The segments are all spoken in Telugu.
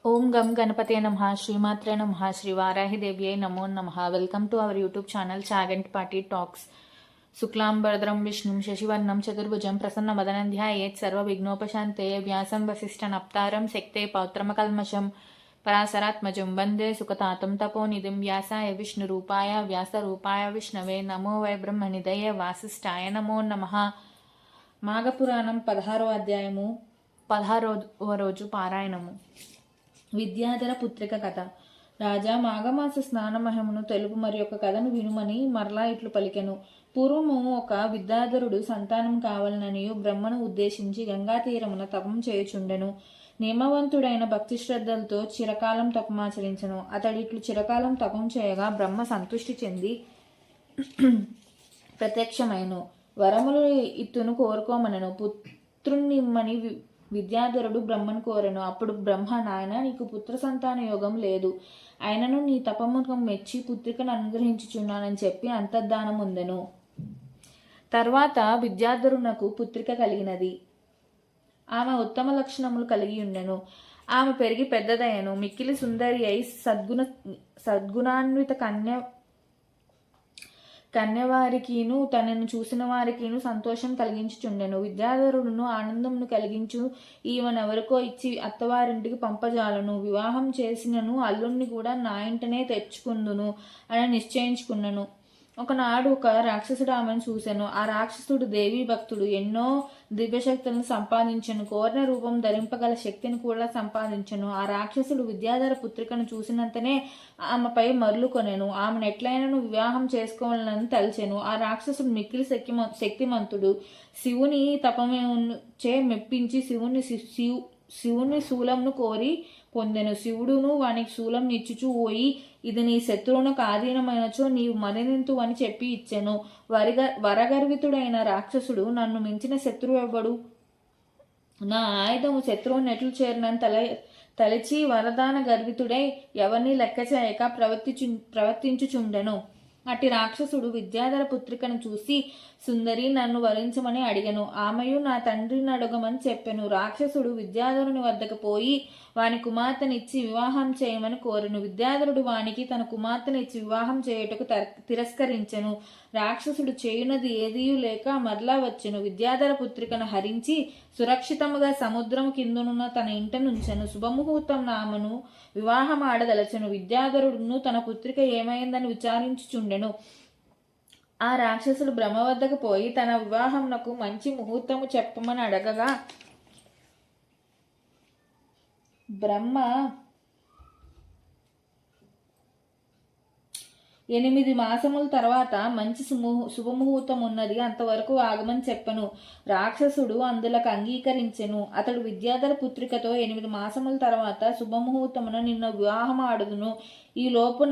ఓం గం గణపతే నమః శ్రీమాత్రే నమః శ్రీ వారాహిదేవ్యై నమో నమః. Welcome to our YouTube channel Chaganti పాటి టాక్స్. శుక్లాంబరధరం విష్ణుం శశివర్ణం చతుర్భుజం ప్రసన్నవదనం ధ్యాయేత్ సర్వవిఘ్నోపశాంతయే. వ్యాసం వసిష్ఠనప్తారం శక్తే పౌత్రమకల్మషం పరాశరాత్మజం వందే సుఖతాతం తపోనిధిం. వ్యాసాయ విష్ణురూపాయ వ్యాసరూపాయ విష్ణవే నమో వై బ్రహ్మనిధయే వాసిష్ఠాయ నమో నమః. మాఘపురాణం 16వ అధ్యాయము 16వ రోజు పారాయణము. విద్యాధర పుత్రిక కథ. రాజా మాఘమాస స్నానమహమును తెలుపు మరి ఒక కథను వినుమని మరలా ఇట్లు పలికెను. పూర్వము ఒక విద్యాధరుడు సంతానం కావాలననియు బ్రహ్మను ఉద్దేశించి గంగా తీరమున తపం చేయుచుండెను. నియమవంతుడైన భక్తి శ్రద్ధలతో చిరకాలం తపమాచరించెను. అతడిట్లు చిరకాలం తపం చేయగా బ్రహ్మ సంతుష్టి చెంది ప్రత్యక్షమైను. వరములు ఇత్తును కోరుకోమనను. పుత్రునిమ్మని విద్యాధరుడు బ్రహ్మను కోరెను. అప్పుడు బ్రహ్మ, నాయన, నీకు పుత్ర సంతాన యోగం లేదు, అయినను నీ తపముఖం మెచ్చి పుత్రికను అనుగ్రహించుచున్నానని చెప్పి అంతర్ధానం ఉందెను. తర్వాత విద్యాధరునకు పుత్రిక కలిగినది. ఆమె ఉత్తమ లక్షణములు కలిగి ఉండెను. ఆమె పెరిగి పెద్దదయ్యను. మిక్కిలి సుందరి అయి సద్గుణాన్విత కన్యవారికిను తనను చూసిన వారికిను సంతోషం కలిగించుచుండెను. విద్యాధరుడును ఆనందమును కలిగించు ఈమెనెవరికో ఇచ్చి అత్తవారింటికి పంపజాలను, వివాహం చేసినను అల్లుణ్ణి కూడా నా ఇంటనే తెచ్చుకుందును అని నిశ్చయించుకున్నను. ఒకనాడు ఒక రాక్షసుడు ఆమెను చూశాను. ఆ రాక్షసుడు దేవీ భక్తుడు, ఎన్నో దివ్యశక్తులను సంపాదించను, కోరిన రూపం ధరింపగల శక్తిని కూడా సంపాదించను. ఆ రాక్షసుడు విద్యాధర పుత్రికను చూసినంతనే ఆమెపై మరలు కొనెను. ఆమెను ఎట్లయినను వివాహం చేసుకోవాలని తలచెను. ఆ రాక్షసుడు మిక్కిలి శక్తిమంతుడు. శివుని తపముచే మెప్పించి శివుని శూలంను కోరి పొందెను. శివుడును వానికి శూలం నిచ్చుచూ, ఓయి, ఇది నీ శత్రువునకు ఆధీనమైనచో నీవు మరణింతు అని చెప్పి ఇచ్చెను. వరగర్వితుడైన రాక్షసుడు, నన్ను మించిన శత్రువు ఎవ్వడు, నా ఆయుధము శత్రువుని ఎట్లు చేరినని తలచి వరదాన గర్వితుడై ఎవరిని లెక్క చేయక ప్రవర్తించుచుండెను. అట్టి రాక్షసుడు విద్యాధర పుత్రికను చూసి, సుందరి, నన్ను వరించమని అడిగెను. ఆమెయు నా తండ్రిని అడగమని చెప్పెను. రాక్షసుడు విద్యాధరుని వద్దకు పోయి వాని కుమార్తెనిచ్చి వివాహం చేయమని కోరెను. విద్యాధరుడు వానికి తన కుమార్తెనిచ్చి వివాహం చేయుటకు తిరస్కరించెను. రాక్షసుడు చేయునది ఏదియూ లేక మరలా వచ్చెను. విద్యాధర పుత్రికను హరించి సురక్షితముగా సముద్రం కిందనున్న తన ఇంట నుంచెను. శుభముహూర్తం ఆమెను వివాహం ఆడదలచెను. విద్యాధరుడును తన పుత్రిక ఏమైందని విచారించుచుండెను. ఆ రాక్షసుడు బ్రహ్మ వద్దకు పోయి తన వివాహమునకు మంచి ముహూర్తము చెప్పమని అడగగా, బ్రహ్మ 8 మాసముల తర్వాత మంచి శుభముహూర్తం ఉన్నది, అంతవరకు ఆగమని చెప్పను. రాక్షసుడు అందులకు అంగీకరించెను. అతడు విద్యాధర పుత్రికతో 8 మాసముల తర్వాత శుభముహూర్తమున నిన్న వివాహం ఆడుదును, ఈ లోపు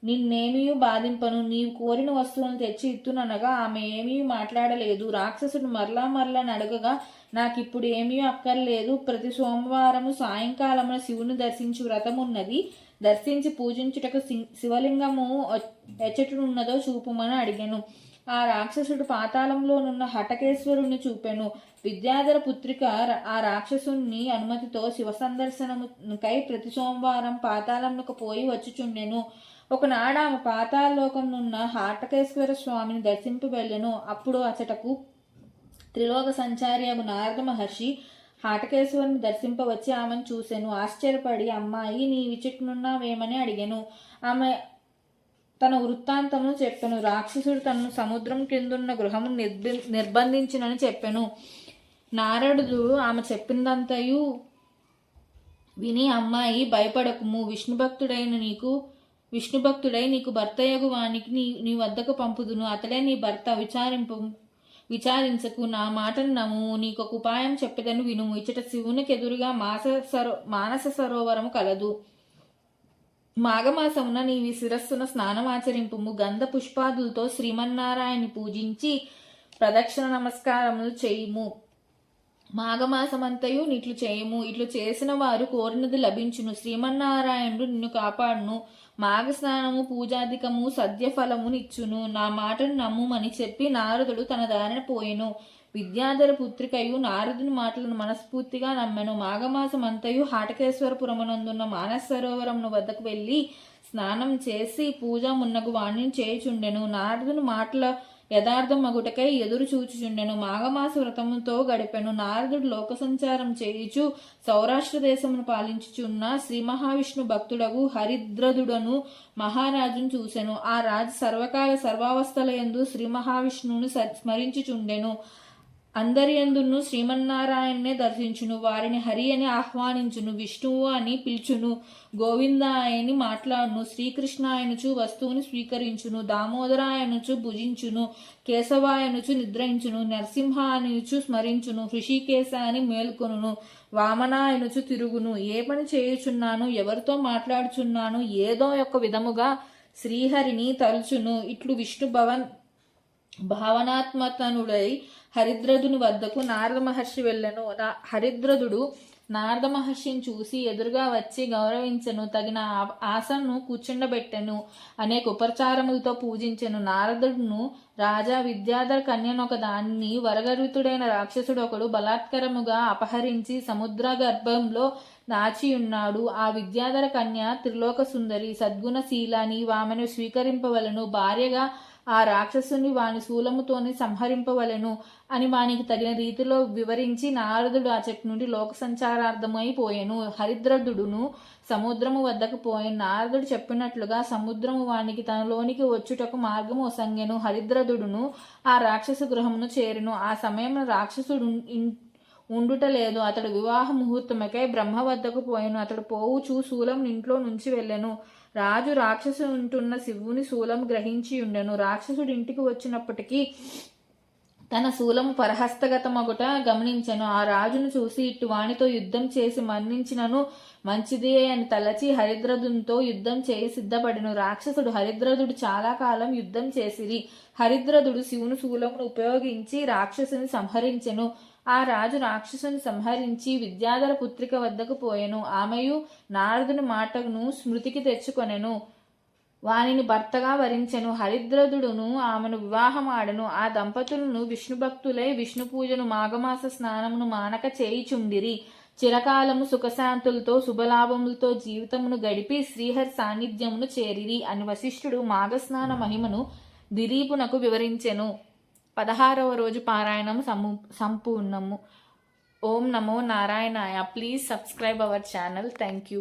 నిన్నేమీ బాధింపను, నీవు కోరిన వస్తువులను తెచ్చి ఇత్తుననగా ఆమె ఏమీ మాట్లాడలేదు. రాక్షసుడు మరలా అడగగా, నాకిప్పుడు ఏమీ అక్కర్లేదు, ప్రతి సోమవారము సాయంకాలమున శివుని దర్శించి వ్రతమున్నది, దర్శించి పూజించుటకు శివలింగము ఎచ్చటనున్నదో చూపుమని అడిగాను. ఆ రాక్షసుడు పాతాళంలోనున్న హటకేశ్వరుని చూపెను. విద్యాధర పుత్రిక ఆ రాక్షసుని అనుమతితో శివ సందర్శనముకై ప్రతి సోమవారం పాతాళమునకు పోయి వచ్చుచుండెను. ఒకనాడు ఆమె పాతాళలోకమునున్న హాటకేశ్వర స్వామిని దర్శింపు వెళ్ళెను. అప్పుడు అచటకు త్రిలోక సంచారియగు నారద మహర్షి హాటకేశ్వరుని దర్శింపవచ్చి ఆమెను చూసెను. ఆశ్చర్యపడి, అమ్మాయి, నీ విచిట్నున్నావేమని అడిగాను. ఆమె తన వృత్తాంతమును చెప్పెను. రాక్షసుడు తనను సముద్రం కిందున్న గృహము నిర్బంధించినని చెప్పెను. నారదుడు ఆమె చెప్పిందంతయు విని, అమ్మాయి, భయపడకుము, విష్ణుభక్తుడై నీకు భర్తయగు వానికి నీ వద్దకు పంపుదును, అతడే నీ భర్త, విచారించకు, నా మాటను నమ్ము. నీకొక ఉపాయం చెప్పేదను వినుము. ఇచ్చట శివునికి ఎదురుగా మానస సరోవరము కలదు. మాఘమాసమున నీవి శిరస్సున స్నానమాచరింపుము. గంధ పుష్పాదులతో శ్రీమన్నారాయణని పూజించి ప్రదక్షిణ నమస్కారములు చేయుము. మాఘమాసమంతయు ఇట్లు చేయము. ఇట్లు చేసిన వారు కోరినది లభించును. శ్రీమన్నారాయణుడు నిన్ను కాపాడును. మాఘ స్నానము పూజాధికము సద్యఫలమునిచ్చును. నా మాటను నమ్ముమని చెప్పి నారదుడు తన దారిన పోయెను. విద్యాధర పుత్రికయు నారదుని మాటలను మనస్ఫూర్తిగా నమ్మెను. మాఘమాసమంతయు హాటకేశ్వరపురమునందున్న మానస సరోవరమును వద్దకు వెళ్ళి స్నానం చేసి పూజ మున్నగు వాణ్ణిని చేయుచుండెను. నారదుని మాటల యథార్థమగుటకై ఎదురు చూచుచుండెను. మాఘమాస వ్రతముతో గడిపెను. నారదుడు లోక సంచారం చేయుచు సౌరాష్ట్ర దేశమును పాలించుచున్న శ్రీ మహావిష్ణు భక్తుడగు హరిద్రదుడను మహారాజును చూసెను. ఆ రాజు సర్వకాల సర్వావస్థలయందు శ్రీ మహావిష్ణువును స్మరించుచుండెను. అందరి యందును శ్రీమన్నారాయణనే దర్శించును. వారిని హరి అని ఆహ్వానించును, విష్ణువు అని పిలుచును, గోవిందాయని మాట్లాడును, శ్రీకృష్ణాయనుచు వస్తువుని స్వీకరించును, దామోదరాయనుచు భుజించును, కేశవాయనుచు నిద్రించును, నరసింహాయనుచు స్మరించును, హృషికేశ అని మేల్కొనును, వామనాయనుచు తిరుగును. ఏ పని చేయుచున్నాను, ఎవరితో మాట్లాడుచున్నాను, ఏదో ఒక విధముగా శ్రీహరిని తలుచును. ఇట్లు విష్ణు భావనాత్మతనుడై హరిద్రదుని వద్దకు నారద మహర్షి వెళ్ళెను. హరిద్రదుడు నారద మహర్షిని చూసి ఎదురుగా వచ్చి గౌరవించెను. తగిన ఆసనను కూర్చుండబెట్టెను. అనేక ఉపచారములతో పూజించెను. నారదుడును రాజా విద్యాధర కన్యనొక దానిని వరగర్వితుడైన రాక్షసుడు ఒకడు బలాత్కరముగా అపహరించి సముద్ర గర్భంలో నాచియున్నాడు. ఆ విద్యాధర కన్య త్రిలోక సుందరి, సద్గుణశీల. నీవామెను స్వీకరింపవలను. భార్యగా ఆ రాక్షసుని వాని శూలముతోని సంహరింపవలెను అని వానికి తగిన రీతిలో వివరించి నారదుడు ఆ చెట్టు నుండి లోక సంచారార్థమై పోయెను. హరిద్రదుడును సముద్రము వద్దకు పోయెను. నారదుడు చెప్పినట్లుగా సముద్రము వానికి తనలోనికి వచ్చుటకు మార్గము ఒసంగెను. హరిద్రదుడును ఆ రాక్షస గృహమును చేరెను. ఆ సమయంలో రాక్షసుడు ఉండుటలేదు. అతడు వివాహ ముహూర్తమకై బ్రహ్మ వద్దకు పోయెను. అతడు పోవుచూ శూలం ఇంట్లో నుంచి వెళ్ళెను. రాజు రాక్షసు ఉంటున్న శివుని శూలము గ్రహించి ఉండెను. రాక్షసుడు ఇంటికి వచ్చినప్పటికీ తన శూలము పరహస్తగతమగుట గమనించెను. ఆ రాజును చూసి ఇటు వానితో యుద్ధం చేసి మరణించినను మంచిదే అని తలచి హరిద్రదునితో యుద్ధం చేయి సిద్ధపడెను. రాక్షసుడు హరిద్రదుడు చాలా కాలం యుద్ధం చేసిరి. హరిద్రదుడు శివుని శూలమును ఉపయోగించి రాక్షసుని సంహరించెను. ఆ రాజు రాక్షసుని సంహరించి విద్యాధర పుత్రిక వద్దకు పోయెను. ఆమెయు నారదుని మాటను స్మృతికి తెచ్చుకొనెను. వానిని భర్తగా వరించెను. హరిద్రదుడును ఆమెను వివాహమాడెను. ఆ దంపతులను విష్ణుభక్తులై విష్ణు పూజను మాఘమాస స్నానమును మానక చేయిచుండిరి. చిరకాలము సుఖశాంతులతో శుభలాభములతో జీవితమును గడిపి శ్రీహరి సాన్నిధ్యమును చేరిరి అని వశిష్ఠుడు మాఘస్నాన మహిమను దిలీపునకు వివరించెను. 16వ రోజు పారాయణము సంపూర్ణము. ఓం నమో నారాయణాయ. Please subscribe our channel. Thank you.